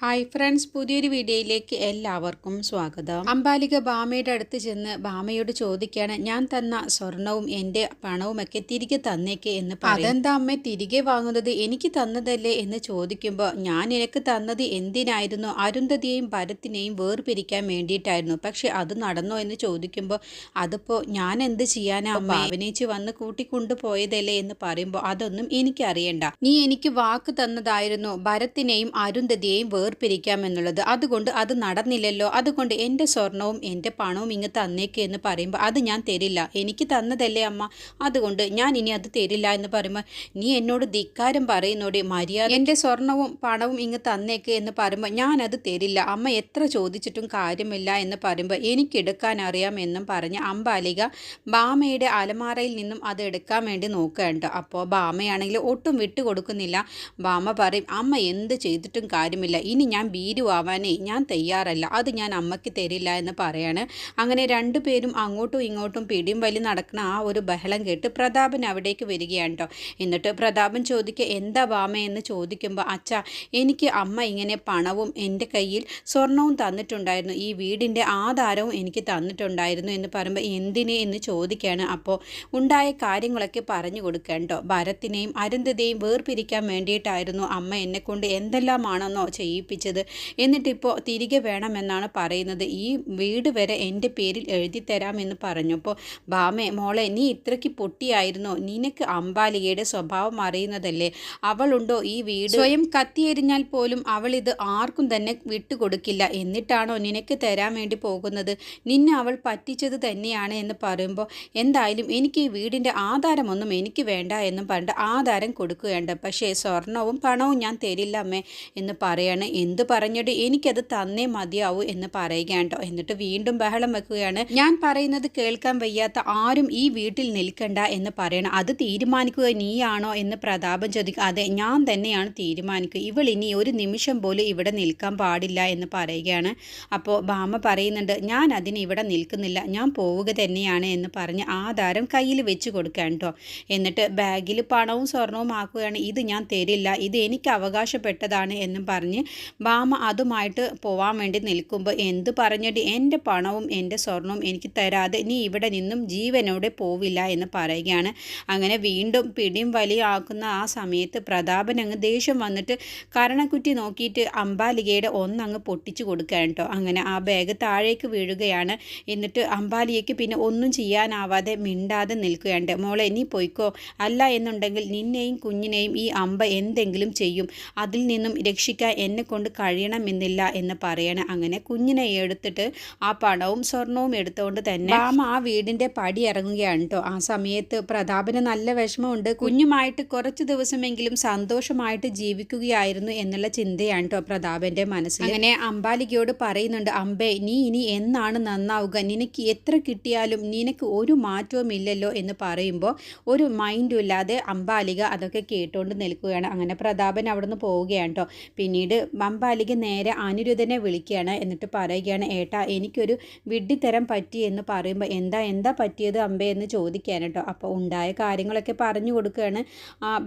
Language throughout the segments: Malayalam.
ഹായ് ഫ്രണ്ട്സ്, പുതിയൊരു വീഡിയോയിലേക്ക് എല്ലാവർക്കും സ്വാഗതം. അംബാലിക ബാമയുടെ അടുത്ത് ചെന്ന് ബാമയോട് ചോദിക്കുകയാണ്, ഞാൻ തന്ന സ്വർണവും എൻ്റെ പണവുമൊക്കെ തിരികെ തന്നേക്ക് എന്ന് പറയും. അതെന്താ അമ്മ തിരികെ വാങ്ങുന്നത്, എനിക്ക് തന്നതല്ലേ എന്ന് ചോദിക്കുമ്പോൾ, ഞാൻ നിനക്ക് തന്നത് എന്തിനായിരുന്നു? അരുന്ധതിയെയും ഭരത്തിനെയും വേർപിരിക്കാൻ വേണ്ടിയിട്ടായിരുന്നു. പക്ഷെ അത് നടന്നോ എന്ന് ചോദിക്കുമ്പോൾ, അതിപ്പോൾ ഞാൻ എന്ത് ചെയ്യാനാ അമ്മ, അഭിനയിച്ച് വന്ന് കൂട്ടിക്കൊണ്ടുപോയതല്ലേ എന്ന് പറയുമ്പോൾ, അതൊന്നും എനിക്കറിയണ്ട. നീ എനിക്ക് വാക്ക് തന്നതായിരുന്നു ഭരത്തിനെയും അരുന്ധതിയെയും വേർപിരിക്കാമെന്നുള്ളത്. അതുകൊണ്ട് അത് നടന്നില്ലല്ലോ. അതുകൊണ്ട് എൻ്റെ സ്വർണവും എൻ്റെ പണവും ഇങ്ങ് തന്നേക്ക് എന്ന് പറയുമ്പോൾ, അത് ഞാൻ തരില്ല, എനിക്ക് തന്നതല്ലേ അമ്മ, അതുകൊണ്ട് ഞാൻ ഇനി അത് തരില്ല എന്ന് പറയുമ്പോൾ, നീ എന്നോട് ധിക്കാരം പറയുന്നോടെ, മര്യാദ എൻ്റെ സ്വർണവും പണവും ഇങ്ങ് തന്നേക്ക് എന്ന് പറയുമ്പോൾ, ഞാനത് തരില്ല അമ്മ, എത്ര ചോദിച്ചിട്ടും കാര്യമില്ല എന്ന് പറയുമ്പോൾ, എനിക്കെടുക്കാൻ അറിയാം എന്നും പറഞ്ഞ് അംബാലിക ബാമയുടെ അലമാറയിൽ നിന്നും അത് എടുക്കാൻ വേണ്ടി നോക്കുകയുണ്ട്. അപ്പോൾ ബാമയാണെങ്കിൽ ഒട്ടും വിട്ടുകൊടുക്കുന്നില്ല. ബാമ പറയും, അമ്മ എന്ത് ചെയ്തിട്ടും കാര്യമില്ല, ഇനി ഞാൻ ഭീരുവാവാനേ ഞാൻ തയ്യാറല്ല, അത് ഞാൻ അമ്മയ്ക്ക് തരില്ല എന്ന് പറയാണ്. അങ്ങനെ രണ്ടുപേരും അങ്ങോട്ടും ഇങ്ങോട്ടും പിടിയും വലി നടക്കുന്ന ആ ഒരു ബഹളം കേട്ട് പ്രതാപൻ അവിടേക്ക് വരികയാണ് കേട്ടോ. എന്നിട്ട് പ്രതാപൻ ചോദിക്കുക, എന്താ ബാമ എന്ന് ചോദിക്കുമ്പോൾ, അച്ഛാ എനിക്ക് അമ്മ ഇങ്ങനെ പണവും എൻ്റെ കയ്യിൽ സ്വർണവും തന്നിട്ടുണ്ടായിരുന്നു, ഈ വീടിൻ്റെ ആധാരവും എനിക്ക് തന്നിട്ടുണ്ടായിരുന്നു എന്ന് പറയുമ്പോൾ, എന്തിന് എന്ന് ചോദിക്കുകയാണ്. അപ്പോൾ ഉണ്ടായ കാര്യങ്ങളൊക്കെ പറഞ്ഞു കൊടുക്കുക കേട്ടോ. ഭരത്തിനെയും അരുന്ധതിയെയും വേർപിരിക്കാൻ വേണ്ടിയിട്ടായിരുന്നു അമ്മ എന്നെക്കൊണ്ട് എന്തെല്ലാമാണെന്നോ ചെയ്യിപ്പിച്ചത്, എന്നിട്ടിപ്പോൾ തിരികെ വേണമെന്നാണ് പറയുന്നത്, ഈ വീട് വരെ എൻ്റെ പേരിൽ എഴുതി തരാമെന്ന് പറഞ്ഞപ്പോൾ, ബാമേ മോളെ നീ ഇത്രയ്ക്ക് പൊട്ടിയായിരുന്നോ, നിനക്ക് അംബാലികയുടെ സ്വഭാവം അറിയുന്നതല്ലേ, അവളുണ്ടോ ഈ വീട് സ്വയം കത്തിയെരിഞ്ഞാൽ പോലും അവൾ ഇത് ആർക്കും തന്നെ വിട്ടുകൊടുക്കില്ല, എന്നിട്ടാണോ നിനക്ക് തരാൻ വേണ്ടി പോകുന്നത്, നിന്നെ അവൾ പറ്റിച്ചത് തന്നെയാണ് എന്ന് പറയുമ്പോൾ, എന്തായാലും എനിക്ക് ഈ വീടിൻ്റെ ആധാരമൊന്നും എനിക്ക് വേണ്ട എന്നും പറഞ്ഞിട്ട് ആധാരം കൊടുക്കുകയുണ്ട്, പക്ഷേ സ്വർണവും പണവും ഞാൻ തരില്ല അമ്മേ എന്ന് പറയാണ്. എന്ത് പറഞ്ഞിട്ട് എനിക്കത് തന്നേ മതിയാവൂ എന്ന് പറയുകയാണ് കേട്ടോ. എന്നിട്ട് വീണ്ടും ബഹളം വെക്കുകയാണ്, ഞാൻ പറയുന്നത് കേൾക്കാൻ വയ്യാത്ത ആരും ഈ വീട്ടിൽ നിൽക്കണ്ട എന്ന് പറയണം, അത് തീരുമാനിക്കുക നീയാണോ എന്ന് പ്രതാപൻ ചോദിക്കുക. അതെ, ഞാൻ തന്നെയാണ് തീരുമാനിക്കുക, ഇവൾ ഇനി ഒരു നിമിഷം പോലും ഇവിടെ നിൽക്കാൻ പാടില്ല എന്ന് പറയുകയാണ്. അപ്പോൾ ബാമ പറയുന്നുണ്ട്, ഞാൻ അതിന് ഇവിടെ നിൽക്കുന്നില്ല, ഞാൻ പോവുക തന്നെയാണ് എന്ന് പറഞ്ഞ് ആധാരം കയ്യിൽ വെച്ച് കൊടുക്കാൻ കേട്ടോ. എന്നിട്ട് ബാഗിൽ പണവും സ്വർണവും ആക്കുകയാണ്, ഇത് ഞാൻ തരില്ല, ഇത് എനിക്ക് അവകാശപ്പെട്ടതാണ് എന്നും പറഞ്ഞ് ബാമ അതുമായിട്ട് പോവാൻ വേണ്ടി നിൽക്കുമ്പോൾ, എന്ത് പറഞ്ഞിട്ട് എൻ്റെ പണവും എൻ്റെ സ്വർണവും എനിക്ക് തരാതെ നീ ഇവിടെ നിന്നും ജീവനോടെ പോവില്ല എന്ന് പറയുകയാണ്. അങ്ങനെ വീണ്ടും പിടിയും വലിയ ആക്കുന്ന ആ സമയത്ത് പ്രതാപൻ അങ്ങ് ദേഷ്യം വന്നിട്ട് കരണക്കുറ്റി നോക്കിയിട്ട് അംബാലികയുടെ ഒന്നങ്ങ് പൊട്ടിച്ചു കൊടുക്കുകയാണ് കേട്ടോ. അങ്ങനെ ആ ബാഗ് താഴേക്ക് വീഴുകയാണ്. എന്നിട്ട് അംബാലികയ്ക്ക് പിന്നെ ഒന്നും ചെയ്യാനാവാതെ മിണ്ടാതെ നിൽക്കുകയുണ്ട്. മോളെ നീ പോയിക്കോ, അല്ല എന്നുണ്ടെങ്കിൽ നിന്നെയും കുഞ്ഞിനെയും ഈ അമ്പ എന്തെങ്കിലും ചെയ്യും, അതിൽ നിന്നും രക്ഷിക്കാൻ എന്നെ കൊണ്ട് കഴിയണമെന്നില്ല എന്ന് പറയണം. അങ്ങനെ കുഞ്ഞിനെ എടുത്തിട്ട് ആ പണവും സ്വർണവും എടുത്തുകൊണ്ട് തന്നെ ബാമ ആ വീടിൻ്റെ പടി ഇറങ്ങുകയാണ് കേട്ടോ. ആ സമയത്ത് പ്രതാപന് നല്ല വിഷമമുണ്ട്, കുഞ്ഞുമായിട്ട് കുറച്ച് ദിവസമെങ്കിലും സന്തോഷമായിട്ട് ജീവിക്കുകയായിരുന്നു എന്നുള്ള ചിന്തയാണ് കേട്ടോ പ്രതാപൻ്റെ മനസ്സിൽ. അങ്ങനെ അംബാലികയോട് പറയുന്നുണ്ട്, അമ്പേ നീ ഇനി എന്നാണ് നന്നാവുക, നിനക്ക് എത്ര കിട്ടിയാലും നിനക്ക് ഒരു മാറ്റവും ഇല്ലല്ലോ എന്ന് പറയുമ്പോൾ ഒരു മൈൻഡും ഇല്ലാതെ അംബാലിക അതൊക്കെ കേട്ടുകൊണ്ട് നിൽക്കുകയാണ്. അങ്ങനെ പ്രതാപൻ അവിടുന്ന് പോവുകയാണ് കേട്ടോ. പിന്നീട് അംബാലിക നേരെ അനിരുദ്ധനെ വിളിക്കുകയാണ്. എന്നിട്ട് പറയുകയാണ്, ഏട്ടാ എനിക്കൊരു വിഡ്ഢിത്തരം പറ്റി എന്ന് പറയുമ്പോൾ, എന്താ പറ്റിയത് അമ്പേ എന്ന് ചോദിക്കാൻ കേട്ടോ. അപ്പോൾ ഉണ്ടായ കാര്യങ്ങളൊക്കെ പറഞ്ഞു കൊടുക്കുകയാണ്.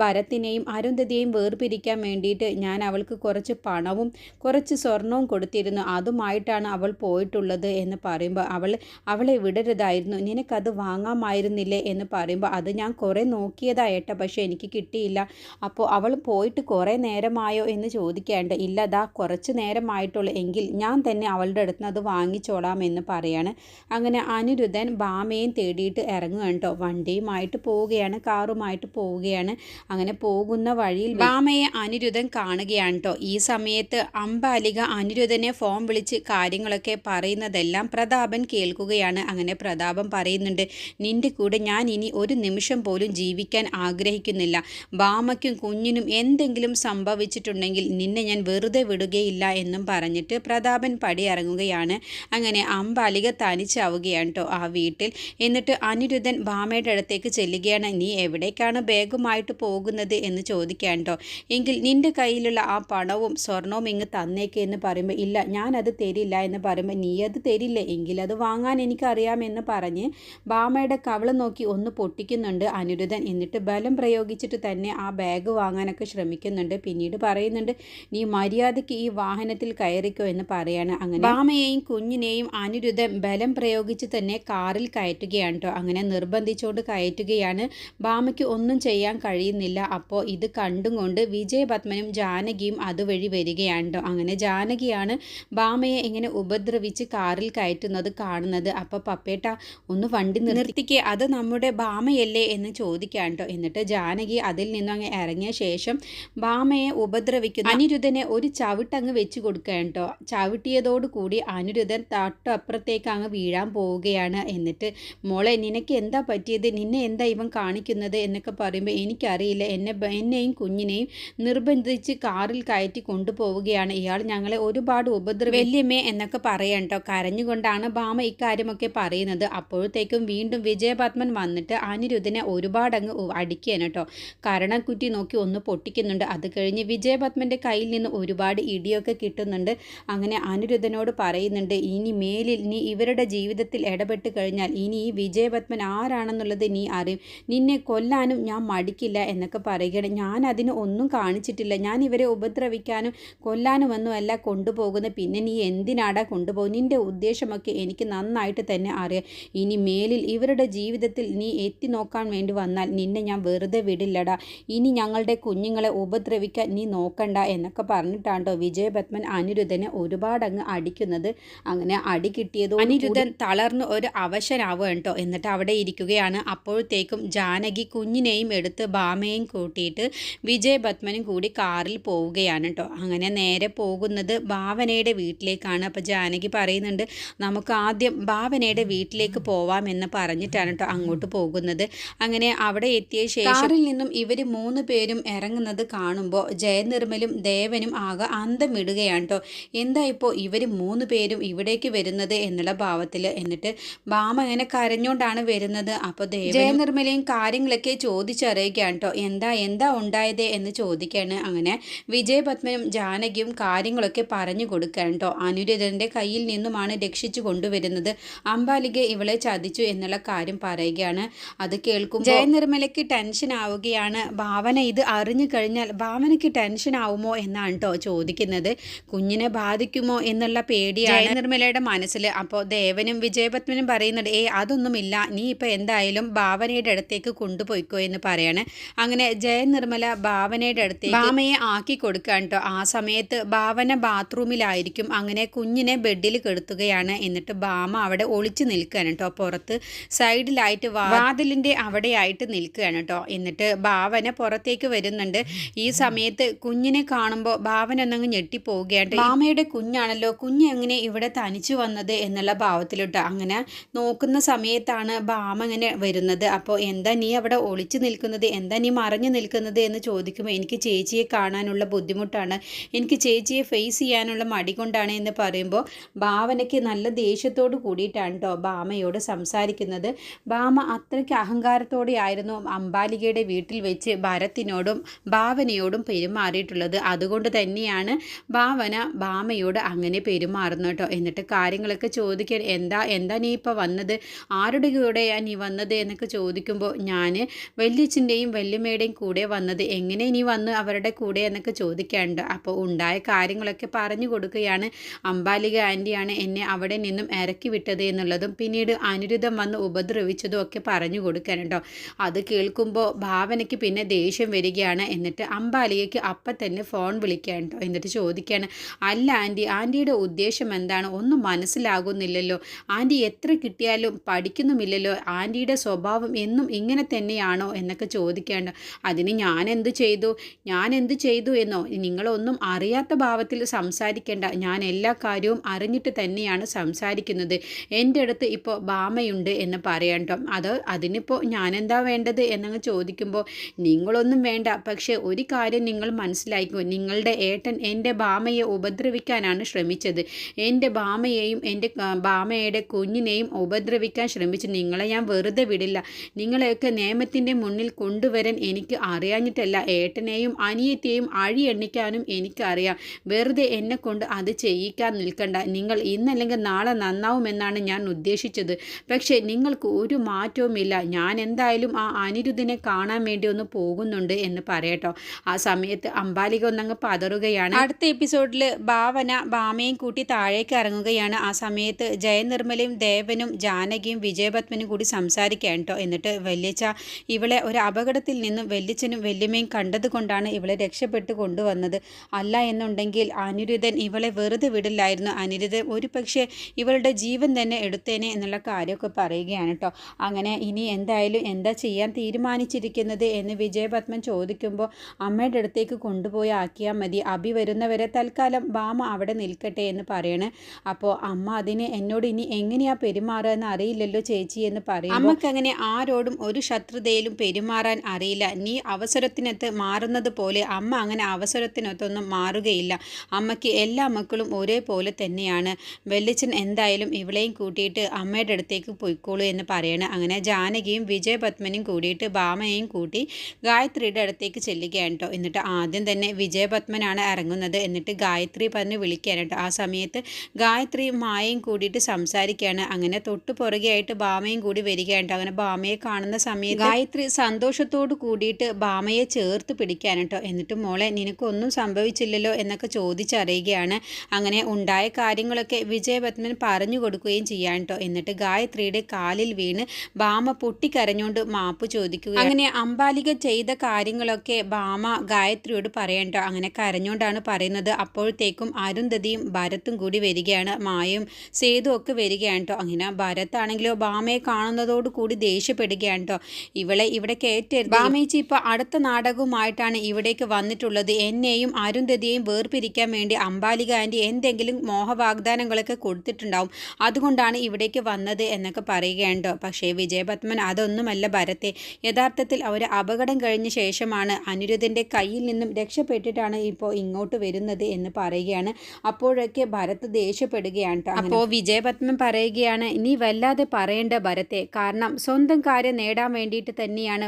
ഭരത്തിനെയും അരുന്ധതിയെയും വേർപിരിക്കാൻ വേണ്ടിയിട്ട് ഞാൻ അവൾക്ക് കുറച്ച് പണവും കുറച്ച് സ്വർണവും കൊടുത്തിരുന്നു, അതുമായിട്ടാണ് അവൾ പോയിട്ടുള്ളത് എന്ന് പറയുമ്പോൾ, അവളെ വിടരുതായിരുന്നു, നിനക്കത് വാങ്ങാമായിരുന്നില്ലേ എന്ന് പറയുമ്പോൾ, അത് ഞാൻ കുറേ നോക്കിയതായേട്ടാ, പക്ഷേ എനിക്ക് കിട്ടിയില്ല. അപ്പോൾ അവൾ പോയിട്ട് കുറേ നേരമായോ എന്ന് ചോദിക്കാണ്ട്, ഇല്ല ദാ കുറച്ച് നേരമായിട്ടുള്ളൂ, എങ്കിൽ ഞാൻ തന്നെ അവളുടെ അടുത്ത് നിന്ന് അത് വാങ്ങിച്ചോളാം എന്ന് പറയാണ്. അങ്ങനെ അനിരുദ്ധൻ ബാമയും തേടിയിട്ട് ഇറങ്ങുകയാണ് കേട്ടോ. വണ്ടിയുമായിട്ട് പോവുകയാണ്, കാറുമായിട്ട് പോവുകയാണ്. അങ്ങനെ പോകുന്ന വഴിയിൽ ബാമയെ അനിരുദ്ധൻ കാണുകയാണ് കേട്ടോ. ഈ സമയത്ത് അംബാലിക അനിരുദ്ധനെ ഫോൺ വിളിച്ച് കാര്യങ്ങളൊക്കെ പറയുന്നതെല്ലാം പ്രതാപൻ കേൾക്കുകയാണ്. അങ്ങനെ പ്രതാപൻ പറയുന്നുണ്ട്, നിന്റെ കൂടെ ഞാൻ ഇനി ഒരു നിമിഷം പോലും ജീവിക്കാൻ ആഗ്രഹിക്കുന്നില്ല, ബാമയ്ക്കും കുഞ്ഞിനും എന്തെങ്കിലും സംഭവിച്ചിട്ടുണ്ടെങ്കിൽ നിന്നെ ഞാൻ വെറുതെ വിടുകയില്ല എന്നും പറഞ്ഞിട്ട് പ്രതാപൻ പടി ഇറങ്ങുകയാണ്. അങ്ങനെ അംബാലിക തനിച്ചാവുകയാണ് കേട്ടോ ആ വീട്ടിൽ. എന്നിട്ട് അനിരുദ്ധൻ ബാമയുടെ അടുത്തേക്ക് ചെല്ലുകയാണ്, നീ എവിടേക്കാണ് ബാഗുമായിട്ട് പോകുന്നത് എന്ന് ചോദിക്കാൻ കേട്ടോ. എങ്കിൽ നിന്റെ കയ്യിലുള്ള ആ പണവും സ്വർണവും ഇങ്ങ് തന്നേക്ക് എന്ന് പറയുമ്പോൾ, ഇല്ല ഞാനത് തരില്ല എന്ന് പറയുമ്പോൾ, നീ അത് തരില്ലേ, എങ്കിൽ അത് വാങ്ങാൻ എനിക്കറിയാമെന്ന് പറഞ്ഞ് ബാമയുടെ കവള് നോക്കി ഒന്ന് പൊട്ടിക്കുന്നുണ്ട് അനിരുദ്ധൻ. എന്നിട്ട് ബലം പ്രയോഗിച്ചിട്ട് തന്നെ ആ ബാഗ് വാങ്ങാനൊക്കെ ശ്രമിക്കുന്നുണ്ട്. പിന്നീട് പറയുന്നുണ്ട്, നീ മര്യാദ മര്യാദയ്ക്ക് ഈ വാഹനത്തിൽ കയറിക്കോ എന്ന് പറയാണ്. അങ്ങനെ ഭാമയെയും കുഞ്ഞിനെയും അനിരുദ്ധൻ ബലം പ്രയോഗിച്ച് തന്നെ കാറിൽ കയറ്റുകയാണ് കേട്ടോ. അങ്ങനെ നിർബന്ധിച്ചുകൊണ്ട് കയറ്റുകയാണ്. ഭാമയ്ക്ക് ഒന്നും ചെയ്യാൻ കഴിയുന്നില്ല. അപ്പോൾ ഇത് കണ്ടും കൊണ്ട് വിജയപത്മനും ജാനകിയും അതുവഴി വരികയാണ് കേട്ടോ. അങ്ങനെ ജാനകിയാണ് ഭാമയെ ഇങ്ങനെ ഉപദ്രവിച്ച് കാറിൽ കയറ്റുന്നത് കാണുന്നത്. അപ്പോൾ പപ്പേട്ട ഒന്ന് വണ്ടി നിർത്തിക്കേ, അത് നമ്മുടെ ഭാമയല്ലേ എന്ന് ചോദിക്കാൻ കേട്ടോ. എന്നിട്ട് ജാനകി അതിൽ നിന്നും അങ്ങ് ഇറങ്ങിയ ശേഷം ഭാമയെ ഉപദ്രവിക്കുന്ന അനിരുദ്ധനെ ഒരു ചവിട്ടങ്ങ് വെച്ച് കൊടുക്കാൻ കേട്ടോ. ചവിട്ടിയതോടുകൂടി അനിരുദ്ധൻ തൊട്ടപ്പുറത്തേക്ക് അങ്ങ് വീഴാൻ പോവുകയാണ്. എന്നിട്ട് മോളെ നിനക്ക് എന്താ പറ്റിയത്, നിന്നെ എന്താ ഇവൻ കാണിക്കുന്നത് എന്നൊക്കെ പറയുമ്പോൾ എനിക്കറിയില്ല, എന്നെയും കുഞ്ഞിനെയും നിർബന്ധിച്ച് കാറിൽ കയറ്റി കൊണ്ടുപോവുകയാണ് ഇയാൾ, ഞങ്ങളെ ഒരുപാട് വല്യമ്മേ എന്നൊക്കെ പറയാം കേട്ടോ. കരഞ്ഞുകൊണ്ടാണ് ഭാമ ഇക്കാര്യമൊക്കെ പറയുന്നത്. അപ്പോഴത്തേക്കും വീണ്ടും വിജയപത്മൻ വന്നിട്ട് അനിരുദ്ധനെ ഒരുപാട് അങ്ങ് അടിക്കുകയാണ് കേട്ടോ. കരണക്കുറ്റി നോക്കി ഒന്ന് പൊട്ടിക്കുന്നുണ്ട്. അത് കഴിഞ്ഞ് വിജയപത്മൻ്റെ കയ്യിൽ നിന്ന് ഒരുപാട് ഇടിയൊക്കെ കിട്ടുന്നുണ്ട്. അങ്ങനെ അനിരുദ്ധനോട് പറയുന്നുണ്ട്, ഇനി മേലിൽ നീ ഇവരുടെ ജീവിതത്തിൽ ഇടപെട്ട് കഴിഞ്ഞാൽ ഇനി ഈ വിജയപത്മൻ ആരാണെന്നുള്ളത് നീ അറിയും, നിന്നെ കൊല്ലാനും ഞാൻ മടിക്കില്ല എന്നൊക്കെ പറയുകയാണ്. ഞാൻ അതിന് ഒന്നും കാണിച്ചിട്ടില്ല, ഞാൻ ഇവരെ ഉപദ്രവിക്കാനും കൊല്ലാനുമൊന്നുമല്ല കൊണ്ടുപോകുന്നത്, പിന്നെ നീ എന്തിനാടാ കൊണ്ടുപോകും, നിൻ്റെ ഉദ്ദേശമൊക്കെ എനിക്ക് നന്നായിട്ട് തന്നെ അറിയാം, ഇനി മേലിൽ ഇവരുടെ ജീവിതത്തിൽ നീ എത്തി നോക്കാൻ വേണ്ടി വന്നാൽ നിന്നെ ഞാൻ വെറുതെ വിടില്ലടാ, ഇനി ഞങ്ങളുടെ കുഞ്ഞുങ്ങളെ ഉപദ്രവിക്കാൻ നീ നോക്കണ്ട എന്നൊക്കെ പറഞ്ഞിട്ടാണ്ടോ വിജയപത്മൻ അനിരുദ്ധനെ ഒരുപാട് അങ്ങ് അടിക്കുന്നത്. അങ്ങനെ അടി കിട്ടിയതോ അനിരുദ്ധൻ തളർന്ന് ഒരു അവശനാവുക കേട്ടോ. എന്നിട്ട് അവിടെ ഇരിക്കുകയാണ്. അപ്പോഴത്തേക്കും ജാനകി കുഞ്ഞിനെയും എടുത്ത് ഭാമയെയും കൂട്ടിയിട്ട് വിജയപത്മനും കൂടി കാറിൽ പോവുകയാണ് കേട്ടോ. അങ്ങനെ നേരെ പോകുന്നത് ഭാവനയുടെ വീട്ടിലേക്കാണ്. അപ്പോൾ ജാനകി പറയുന്നുണ്ട്, നമുക്ക് ആദ്യം ഭാവനയുടെ വീട്ടിലേക്ക് പോവാമെന്ന് പറഞ്ഞിട്ടാണ് കേട്ടോ അങ്ങോട്ട് പോകുന്നത്. അങ്ങനെ അവിടെ എത്തിയ ശേഷം കാറിൽ നിന്നും ഇവർ 3 പേരും ഇറങ്ങുന്നത് കാണുമ്പോൾ ജയനിർമ്മലും ദേവനും ആകെ അന്തം വിടുകയാണ് കേട്ടോ. എന്താ ഇപ്പോൾ ഇവർ 3 പേരും ഇവിടേക്ക് വരുന്നത് എന്നുള്ള ഭാവത്തിൽ. എന്നിട്ട് ഭാമ അങ്ങനെ കരഞ്ഞുകൊണ്ടാണ് വരുന്നത്. അപ്പോൾ ജയനിർമ്മലയും കാര്യങ്ങളൊക്കെ ചോദിച്ചറിയുകയാണ് കേട്ടോ. എന്താ ഉണ്ടായത് എന്ന് ചോദിക്കുകയാണ്. അങ്ങനെ വിജയപത്മനും ജാനകിയും കാര്യങ്ങളൊക്കെ പറഞ്ഞു കൊടുക്കുകയാണ് കേട്ടോ. അനിരുദ്ധൻ്റെ കയ്യിൽ നിന്നുമാണ് രക്ഷിച്ചു കൊണ്ടുവരുന്നത്, അംബാലിക ഇവളെ ചതിച്ചു എന്നുള്ള കാര്യം പറയുകയാണ്. അത് കേൾക്കുമ്പോൾ ജയനിർമ്മലയ്ക്ക് ടെൻഷൻ ആവുകയാണ്. ഭാവന ഇത് അറിഞ്ഞു കഴിഞ്ഞാൽ ഭാവനയ്ക്ക് ടെൻഷൻ ആവുമോ എന്നാണ് കേട്ടോ ചോദിക്കുന്നത്. കുഞ്ഞിനെ ബാധിക്കുമോ എന്നുള്ള പേടിയാണ് ജയനിർമ്മലയുടെ മനസ്സിൽ. അപ്പോൾ ദേവനും വിജയപത്മനും പറയുന്നുണ്ട്, അതൊന്നുമില്ല, നീ ഇപ്പോൾ എന്തായാലും ഭാവനയുടെ അടുത്തേക്ക് കൊണ്ടുപോയിക്കോ എന്ന് പറയാണ്. അങ്ങനെ ജയനിർമ്മല ഭാവനയുടെ അടുത്തേക്ക് ഭാമയെ ആക്കി കൊടുക്കാൻ കേട്ടോ. ആ സമയത്ത് ഭാവന ബാത്റൂമിലായിരിക്കും. അങ്ങനെ കുഞ്ഞിനെ ബെഡിൽ കെടുത്തുകയാണ്. എന്നിട്ട് ഭാമ അവിടെ ഒളിച്ചു നിൽക്കുകയാണ് കേട്ടോ. പുറത്ത് സൈഡിലായിട്ട് വാതിലിൻ്റെ അവിടെയായിട്ട് നിൽക്കുകയാണ് കേട്ടോ. എന്നിട്ട് ഭാവന പുറത്തേക്ക് വരുന്നുണ്ട്. ഈ സമയത്ത് കുഞ്ഞിനെ കാണുമ്പോൾ ഭാവന ഒന്നങ്ങ് ഞെട്ടിപ്പോവുകയാണ്. ഭാമയുടെ കുഞ്ഞാണല്ലോ, കുഞ്ഞ് എങ്ങനെ ഇവിടെ തനിച്ചു വന്നത് എന്നുള്ള ഭാവത്തിലിട്ടോ. അങ്ങനെ നോക്കുന്ന സമയത്താണ് ഭാമ ഇങ്ങനെ വരുന്നത്. അപ്പോൾ എന്താ നീ അവിടെ ഒളിച്ചു നിൽക്കുന്നത്, എന്താ നീ മറഞ്ഞു നിൽക്കുന്നത് എന്ന് ചോദിക്കുമ്പോൾ എനിക്ക് ചേച്ചിയെ കാണാനുള്ള ബുദ്ധിമുട്ടാണ്, എനിക്ക് ചേച്ചിയെ ഫേസ് ചെയ്യാനുള്ള മടി കൊണ്ടാണ് എന്ന് പറയുമ്പോൾ ഭാവനയ്ക്ക് നല്ല ദേഷ്യത്തോട് കൂടിയിട്ടാണ് കേട്ടോ ഭാമയോട് സംസാരിക്കുന്നത്. ഭാമ അത്രയ്ക്ക് അഹങ്കാരത്തോടെയായിരുന്നു അംബാലികയുടെ വീട്ടിൽ വെച്ച് ഭരത്തിനോടും ഭാവനയോടും പെരുമാറിയിട്ടുള്ളത്. അതുകൊണ്ട് തന്നെയാണ് ഭാവന ഭാമയോട് അങ്ങനെ പെരുമാറുന്നു കേട്ടോ. എന്നിട്ട് കാര്യങ്ങളൊക്കെ ചോദിക്കാൻ, എന്താ നീ ഇപ്പോൾ വന്നത്, ആരുടെ കൂടെയാണ് നീ വന്നത് എന്നൊക്കെ ചോദിക്കുമ്പോൾ ഞാൻ വല്യച്ഛൻ്റെയും വല്യമ്മയുടെയും കൂടെ വന്നത്, എങ്ങനെ നീ വന്ന് അവരുടെ കൂടെ എന്നൊക്കെ ചോദിക്കാനുണ്ട്. അപ്പോൾ ഉണ്ടായ കാര്യങ്ങളൊക്കെ പറഞ്ഞു കൊടുക്കുകയാണ്. അംബാലിക ആൻറ്റിയാണ് എന്നെ അവിടെ നിന്നും ഇറക്കി വിട്ടത് എന്നുള്ളതും പിന്നീട് അനിരുദ്ധം വന്ന് ഉപദ്രവിച്ചതും ഒക്കെ പറഞ്ഞു കൊടുക്കാനുണ്ടോ. അത് കേൾക്കുമ്പോൾ ഭാവനയ്ക്ക് പിന്നെ ദേഷ്യം വരികയാണ്. എന്നിട്ട് അംബാലികയ്ക്ക് അപ്പം തന്നെ ഫോൺ വിളിക്കാനുണ്ടോ. എന്നിട്ട് ചോദിക്കുകയാണ്, അല്ല ആൻറ്റിയുടെ ഉദ്ദേശം എന്താണ്, ഒന്നും മനസ്സിലാകുന്നില്ലല്ലോ, ആൻറ്റി എത്ര കിട്ടിയാലും പഠിക്കുന്നുമില്ലല്ലോ, ആൻറ്റിയുടെ സ്വഭാവം എന്നും ഇങ്ങനെ തന്നെയാണോ എന്നൊക്കെ ചോദിക്കാണ്ട്. അതിന് ഞാൻ എന്ത് ചെയ്തു എന്നോ, നിങ്ങളൊന്നും അറിയാത്ത ഭാവത്തിൽ സംസാരിക്കേണ്ട, ഞാൻ എല്ലാ കാര്യവും അറിഞ്ഞിട്ട് തന്നെയാണ് സംസാരിക്കുന്നത്, എൻ്റെ അടുത്ത് ഇപ്പോൾ ഭാമയുണ്ട് എന്ന് പറയാട്ടോ. അതിനിപ്പോൾ ഞാനെന്താ വേണ്ടത് എന്നങ്ങ് ചോദിക്കുമ്പോൾ നിങ്ങളൊന്നും വേണ്ട, പക്ഷേ ഒരു കാര്യം നിങ്ങൾ മനസ്സിലാക്കുക, നിങ്ങളുടെ ഏട്ടൻ എൻ്റെ ഭാമയെ ഉപദ്രവിക്കാനാണ് ശ്രമിച്ചത്, എൻ്റെ ഭാമയെയും എൻ്റെ ഭാമയുടെ കുഞ്ഞിനെയും ഉപദ്രവിക്കാൻ ശ്രമിച്ചു, നിങ്ങളെ ഞാൻ വെറുതെ വിടില്ല, നിങ്ങളെയൊക്കെ നിയമത്തിൻ്റെ മുന്നിൽ കൊണ്ടുവരാൻ എനിക്ക് അറിയാഞ്ഞിട്ടല്ല, ഏട്ടനെയും അനിയത്തെയും അഴി എണ്ണിക്കാനും എനിക്കറിയാം, വെറുതെ എന്നെ കൊണ്ട് അത് ചെയ്യിക്കാൻ നിൽക്കണ്ട, നിങ്ങൾ ഇന്നല്ലെങ്കിൽ നാളെ നന്നാവുമെന്നാണ് ഞാൻ ഉദ്ദേശിച്ചത്, പക്ഷേ നിങ്ങൾക്ക് ഒരു മാറ്റവുമില്ല, ഞാൻ എന്തായാലും ആ അനിരുദ്ധിനെ കാണാൻ വേണ്ടി ഒന്ന് പോകുന്നുണ്ട് എന്ന് പറയട്ടോ. ആ സമയത്ത് അംബാലിക ഒന്നങ്ങ് പതറുകയാണ്. കാണിക്കുകയാണ്. അടുത്ത എപ്പിസോഡിൽ ഭാവന ഭാമയും കൂട്ടി താഴേക്ക് ഇറങ്ങുകയാണ്. ആ സമയത്ത് ജയനിർമ്മലയും ദേവനും ജാനകിയും വിജയപത്മനും കൂടി സംസാരിക്കാൻ കേട്ടോ. എന്നിട്ട് വല്യച്ഛ ഇവളെ ഒരു അപകടത്തിൽ നിന്നും വല്യച്ഛനും വല്യമ്മയും കണ്ടതുകൊണ്ടാണ് ഇവളെ രക്ഷപ്പെട്ട് കൊണ്ടുവന്നത്. അല്ല എന്നുണ്ടെങ്കിൽ അനിരുദ്ധൻ ഇവളെ വെറുതെ വിടില്ലായിരുന്നു. അനിരുദ്ധൻ ഒരു പക്ഷേ ഇവളുടെ ജീവൻ തന്നെ എടുത്തേനെ എന്നുള്ള കാര്യമൊക്കെ പറയുകയാണ് കേട്ടോ. അങ്ങനെ ഇനി എന്തായാലും എന്താ ചെയ്യാൻ തീരുമാനിച്ചിരിക്കുന്നത് എന്ന് വിജയപത്മൻ ചോദിക്കുമ്പോൾ അമ്മയുടെ അടുത്തേക്ക് കൊണ്ടുപോയി ആക്കിയാൽ മതി. അഭി വരുന്നവരെ തൽക്കാലം ഭാമ അവിടെ നിൽക്കട്ടെ എന്ന് പറയണേ. അപ്പോൾ അമ്മ അതിന് എന്നോട് ഇനി എങ്ങനെയാ പെരുമാറുക എന്ന് അറിയില്ലല്ലോ ചേച്ചി എന്ന് പറയും. അമ്മക്ക് അങ്ങനെ ആരോടും ഒരു ശത്രുതയിലും പെരുമാറാൻ അറിയില്ല. നീ അവസരത്തിനൊത്ത് മാറുന്നത് പോലെ അമ്മ അങ്ങനെ അവസരത്തിനൊത്തൊന്നും മാറുകയില്ല. അമ്മയ്ക്ക് എല്ലാ മക്കളും ഒരേപോലെ തന്നെയാണ്. വെല്ലിച്ചൻ എന്തായാലും ഇവളെയും കൂട്ടിയിട്ട് അമ്മയുടെ അടുത്തേക്ക് പോയിക്കോളൂ എന്ന് പറയണേ. അങ്ങനെ ജാനകിയും വിജയപത്മനും കൂടിയിട്ട് ഭാമയെയും കൂട്ടി ഗായത്രിയുടെ അടുത്തേക്ക് ചെല്ലുകയാണ് കേട്ടോ. എന്നിട്ട് ആദ്യം തന്നെ വിജയപത്മനാണ് ഇറങ്ങുന്നത്. എന്നിട്ട് ഗായത്രി പറഞ്ഞ് വിളിക്കാൻ കേട്ടോ. ആ സമയത്ത് ഗായത്രി മായയും കൂടിയിട്ട് സംസാരിക്കുകയാണ്. അങ്ങനെ തൊട്ടു പുറകെയായിട്ട് ഭാമയും കൂടി വരികയാണ്. അങ്ങനെ ഭാമയെ കാണുന്ന സമയത്ത് ഗായത്രി സന്തോഷത്തോട് കൂടിയിട്ട് ഭാമയെ ചേർത്ത് പിടിക്കാൻ കേട്ടോ. എന്നിട്ട് മോളെ നിനക്കൊന്നും സംഭവിച്ചില്ലല്ലോ എന്നൊക്കെ ചോദിച്ചറിയുകയാണ്. അങ്ങനെ ഉണ്ടായ കാര്യങ്ങളൊക്കെ വിജയപത്മൻ പറഞ്ഞു കൊടുക്കുകയും ചെയ്യാൻ കേട്ടോ. എന്നിട്ട് ഗായത്രിയുടെ കാലിൽ വീണ് ഭാമ പൊട്ടിക്കരഞ്ഞുകൊണ്ട് മാപ്പ് ചോദിക്കുക. അങ്ങനെ അംബാലിക ചെയ്ത കാര്യങ്ങളൊക്കെ ഭാമ ഗായത്രിയോട് പറയണ്ടോ. അങ്ങനെ കരഞ്ഞുകൊണ്ടാണ് പറയുന്നത്. അപ്പോഴത്തേക്കും അരുന്ധതിയും ഭരത്തും കൂടി വരികയാണ്. മായയും സേതു ഒക്കെ വരികയാണ് കേട്ടോ. അങ്ങനെ ഭരത്താണെങ്കിലോ ഭാമയെ കാണുന്നതോട് കൂടി ദേഷ്യപ്പെടുകയാണ് കേട്ടോ. ഇവളെ ഇവിടെ കയറ്റരുത്. ഭാമേച്ചി ഇപ്പൊ അടുത്ത നാടകവുമായിട്ടാണ് ഇവിടേക്ക് വന്നിട്ടുള്ളത്. എന്നെയും അരുന്ധതിയെയും വേർപിരിക്കാൻ വേണ്ടി അംബാലിക ആൻറ്റി എന്തെങ്കിലും മോഹവാഗ്ദാനങ്ങളൊക്കെ കൊടുത്തിട്ടുണ്ടാവും. അതുകൊണ്ടാണ് ഇവിടേക്ക് വന്നത് എന്നൊക്കെ പറയുകയുണ്ടോ. പക്ഷേ വിജയപത്മൻ അതൊന്നുമല്ല ഭരത്തെ. യഥാർത്ഥത്തിൽ ഒരു അപകടം കഴിഞ്ഞ ശേഷമാണ് അനിരുദ്ധൻ്റെ കയ്യിൽ നിന്നും രക്ഷപ്പെട്ടിട്ടാണ് ഇപ്പോൾ ഇങ്ങോട്ട് വരുന്നത് എന്ന് പറയുകയാണ്. അപ്പോഴൊക്കെ ഭരത് ദേഷ്യപ്പെടുകയാണ്. അപ്പോൾ വിജയപത്മൻ പറയുകയാണ്, നീ വല്ലാതെ പറയേണ്ട ഭരത്തെ. കാരണം സ്വന്തം കാര്യം നേടാൻ വേണ്ടിയിട്ട് തന്നെയാണ്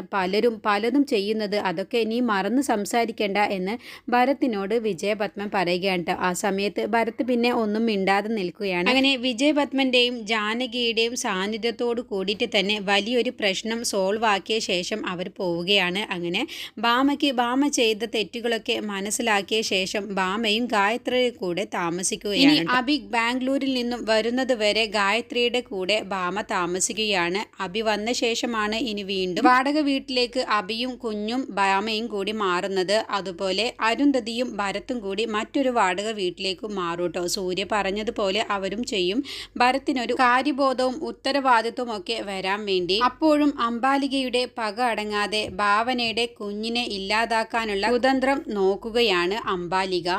പലതും ചെയ്യുന്നത്. അതൊക്കെ നീ മറന്ന് സംസാരിക്കേണ്ട എന്ന് ഭരത്തിനോട് വിജയപത്മൻ പറയുകയാണ്. ആ സമയത്ത് ഭരത് പിന്നെ ഒന്നും മിണ്ടാതെ നിൽക്കുകയാണ്. അങ്ങനെ വിജയപത്മൻ്റെയും ജാനകിയുടെയും സാന്നിധ്യത്തോട് കൂടിയിട്ട് തന്നെ വലിയൊരു പ്രശ്നം സോൾവ് ആക്കിയ ശേഷം അവർ പോവുകയാണ്. അങ്ങനെ ഭാമയ്ക്ക് ഭാമ ചെയ്ത തെറ്റുകളൊക്കെ മനസ്സിലാക്കിയ ശേഷം ഭാമയും ഗായത്രിയുടെ കൂടെ താമസിക്കുകയാണ്. അഭി ബാംഗ്ലൂരിൽ നിന്നും വരുന്നത് വരെ ഗായത്രിയുടെ കൂടെ ഭാമ താമസിക്കുകയാണ്. അഭി വന്ന ശേഷമാണ് ഇനി വീണ്ടും വാടക വീട്ടിലേക്ക് അഭിയും കുഞ്ഞും ഭാമയും കൂടി മാറുന്നത്. അതുപോലെ അരുന്ധതിയും ഭരത്തും കൂടി മറ്റൊരു വാടക വീട്ടിലേക്ക് മാറൂട്ടോ. സൂര്യ പറഞ്ഞതുപോലെ അവരും ചെയ്യും. ഭരത്തിനൊരു കാര്യബോധവും ഉത്തരവാദിത്വവും ഒക്കെ വരാൻ വേണ്ടി അപ്പോഴും അംബാലികയുടെ പക അടങ്ങാതെ ഭാവനയുടെ കുഞ്ഞിനെ ഇല്ലാതാക്കാനുള്ള കുതന്ത്രം നോക്കുകയാണ് അംബാലിക.